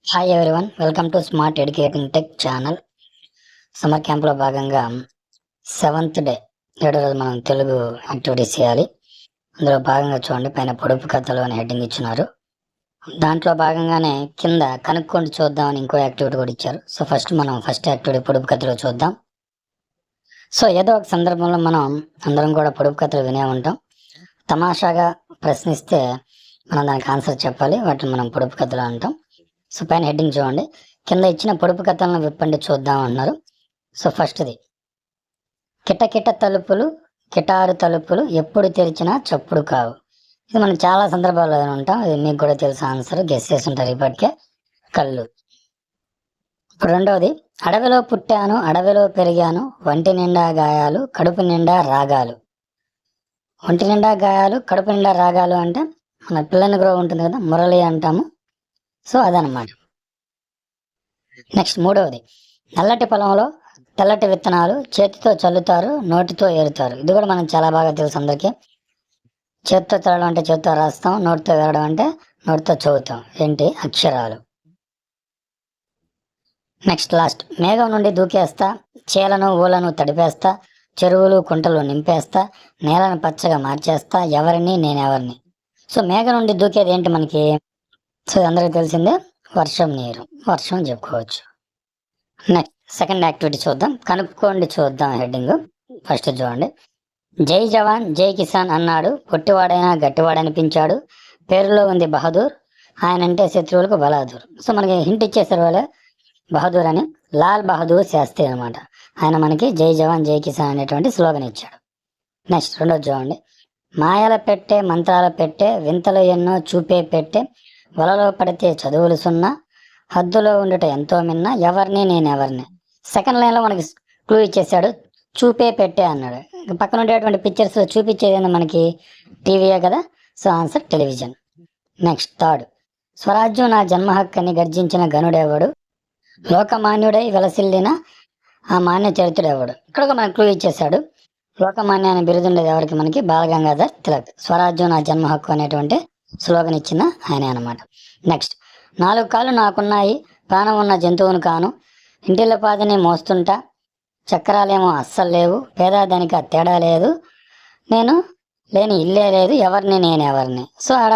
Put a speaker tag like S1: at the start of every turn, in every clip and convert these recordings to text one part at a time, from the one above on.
S1: Hi everyone, welcome to smart educating tech channel. Summer క్యాంప్లో భాగంగా 7th day 7వ రోజు మనం తెలుగు యాక్టివిటీస్ చేయాలి. అందులో భాగంగా చూడండి, పైన పొడుపు కథలు అని హెడ్డింగ్ ఇచ్చినారు. దాంట్లో భాగంగానే కింద కనుక్కోండి చూద్దామని ఇంకో యాక్టివిటీ కూడా ఇచ్చారు. సో ఫస్ట్ యాక్టివిటీ పొడుపు కథలు చూద్దాం. సో ఏదో ఒక సందర్భంలో మనం అందరం కూడా పొడుపు కథలు వినే ఉంటాం. తమాషాగా ప్రశ్నిస్తే మనం దానికి ఆన్సర్ చెప్పాలి. వాటిని మనం పొడుపు కథలు అంటాం. సో పైన హెడ్డింగ్ చూడండి, కింద ఇచ్చిన పొడుపు కథలను విప్పండి చూద్దాం అన్నారు. సో ఫస్ట్ది, కిటకిట తలుపులు కిటారు తలుపులు ఎప్పుడు తెరిచినా చప్పుడు కావు. ఇది మనం చాలా సందర్భాల్లో ఉంటాం. ఇది మీకు కూడా తెలుసు, ఆన్సర్ గెస్ చేసి ఉంటారు ఇప్పటికే. కళ్ళు. ఇప్పుడు రెండవది, అడవిలో పుట్టాను అడవిలో పెరిగాను ఒంటి నిండా గాయాలు కడుపు నిండా రాగాలు. ఒంటి నిండా గాయాలు కడుపు నిండా రాగాలు అంటే మన పిల్లని గ్రో ఉంటుంది కదా, మురళి అంటాము. సో అదనమాట. నెక్స్ట్ మూడవది, నల్లటి పొలంలో తెల్లటి విత్తనాలు చేతితో చల్లుతారు నోటితో ఏరుతారు. ఇది కూడా మనం చాలా బాగా తెలుసు అందరికీ. చేతితో చల్లడం అంటే చేతితో రాస్తాం, నోటితో ఏరడం అంటే నోటితో చదువుతాం. ఏంటి? అక్షరాలు. నెక్స్ట్ లాస్ట్, మేఘం నుండి దూకేస్తా చీలను ఊలను తడిపేస్తా చెరువులు కుంటలు నింపేస్తా నేలను పచ్చగా మార్చేస్తా ఎవరిని నేనెవరిని. సో మేఘం నుండి దూకేది ఏంటి మనకి? సో అందరికి తెలిసిందే, వర్షం నీరు, వర్షం చెప్పుకోవచ్చు. నెక్స్ట్ సెకండ్ యాక్టివిటీ చూద్దాం, కనుక్కోండి చూద్దాం హెడ్డింగ్. ఫస్ట్ చూడండి, జై జవాన్ జై కిసాన్ అన్నాడు పొట్టివాడైనా గట్టివాడనిపించాడు పేరులో ఉంది బహదూర్ ఆయనంటే శత్రువులకు బలాదూర్. సో మనకి హింట్ ఇచ్చేసారు వాళ్ళే బహదూర్ అని. లాల్ బహదూర్ శాస్త్రి అనమాట. ఆయన మనకి జై జవాన్ జై కిసాన్ అనేటువంటి స్లోగన్ ఇచ్చాడు. నెక్స్ట్ రెండోది చూడండి, మాయల పెట్టే మంత్రాల పెట్టే వింతలు ఎన్నో చూపే పెట్టే వలలో పడితే చదువులు సున్నా హద్దులో ఉండట ఎంతో మిన్న ఎవరిని నేనెవరిని. సెకండ్ లైన్లో మనకి క్లూ ఇచ్చేసాడు, చూపే పెట్టే అన్నాడు. పక్కన ఉండేటువంటి పిక్చర్స్ చూపించేది ఏందో మనకి టీవీయే కదా. So answer television. Next third, స్వరాజ్యం నా జన్మ హక్కని గర్జించిన గనుడెవడు లోకమాన్యుడై వెలసిల్లిన ఆ మాన్య చరిత్రుడెవడు. ఇక్కడ మనకు క్లూ ఇచ్చేసాడు. లోకమాన్య అనే బిరుదుండేది ఎవరికి? మనకి బాలగంగాధర్ తిలక్. స్వరాజ్యం నా జన్మ హక్కు అనేటువంటి స్లోగన్ ఇచ్చిన ఆయనే అనమాట. నెక్స్ట్, 4 కాళ్ళు నాకున్నాయి ప్రాణం ఉన్న జంతువును కాను ఇంటిల పాదిని మోస్తుంటా చక్రాలేమో అస్సలు లేవు పేదాదానికి తేడా లేదు నేను లేని ఇల్లే లేదు ఎవరిని నేనెవరిని. సో ఆడ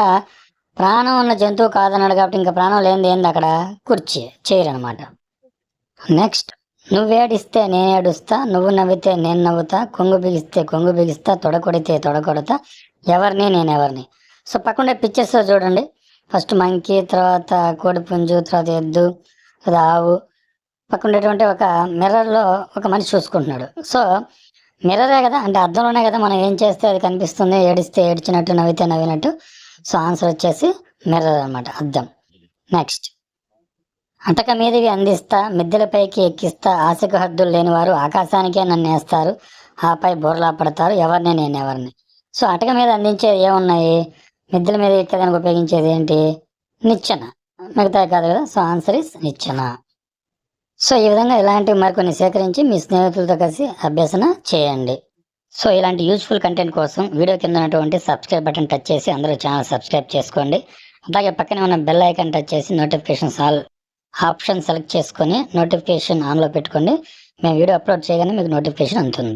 S1: ప్రాణం ఉన్న జంతువు కాదన్నాడు కాబట్టి ఇంకా ప్రాణం లేనిది ఏంది అక్కడ? కుర్చీ, చైర్ అనమాట. నెక్స్ట్, నువ్వేడిస్తే నేనేడుస్తా నువ్వు నవ్వితే నేను నవ్వుతా కొంగు బిగిస్తా తొడకొడితే తొడకొడతా ఎవరిని నేనెవరిని. సో పక్కనే పిక్చర్స్ చూడండి, ఫస్ట్ మంకీ, తర్వాత కోడిపుంజు, తర్వాత ఎద్దు, తర్వాత ఆవు. పక్కన ఉండేటువంటి ఒక మిర్రర్లో ఒక మనిషి చూసుకుంటున్నాడు. సో మిర్రరే కదా, అంటే అద్దంలోనే కదా మనం ఏం చేస్తే అది కనిపిస్తుంది. ఏడిస్తే ఏడ్చినట్టు నవ్వితే నవ్వినట్టు. సో ఆన్సర్ వచ్చేసి మిర్రర్ అనమాట, అద్దం. నెక్స్ట్, అటక మీదకి అందిస్తా మిద్దెలపైకి ఎక్కిస్తా ఆశకు హద్దులు లేని వారు ఆకాశానికే నన్ను వేస్తారు ఆపై బోర్లా పడతారు ఎవరిని నేనెవరిని. సో అటక మీద అందించేది ఏమున్నాయి? మిద్దెల మీద ఎక్కేదానికి ఉపయోగించేది ఏంటి? నిచ్చెన. మిగతా కాదు కదా. సో ఆన్సర్ ఇస్ నిచ్చెన. సో ఈ విధంగా ఇలాంటివి మరికొన్ని సేకరించి మీ స్నేహితులతో కలిసి అభ్యసన చేయండి. సో ఇలాంటి యూజ్ఫుల్ కంటెంట్ కోసం వీడియో కింద ఉన్నటువంటి సబ్స్క్రైబ్ బటన్ టచ్ చేసి అందరూ ఛానల్ సబ్స్క్రైబ్ చేసుకోండి. అలాగే పక్కనే ఉన్న బెల్ ఐకాన్ టచ్ చేసి నోటిఫికేషన్స్ ఆల్ ఆప్షన్ సెలెక్ట్ చేసుకొని నోటిఫికేషన్ ఆన్లో పెట్టుకోండి. మేము వీడియో అప్లోడ్ చేయగానే మీకు నోటిఫికేషన్ అందుతుంది.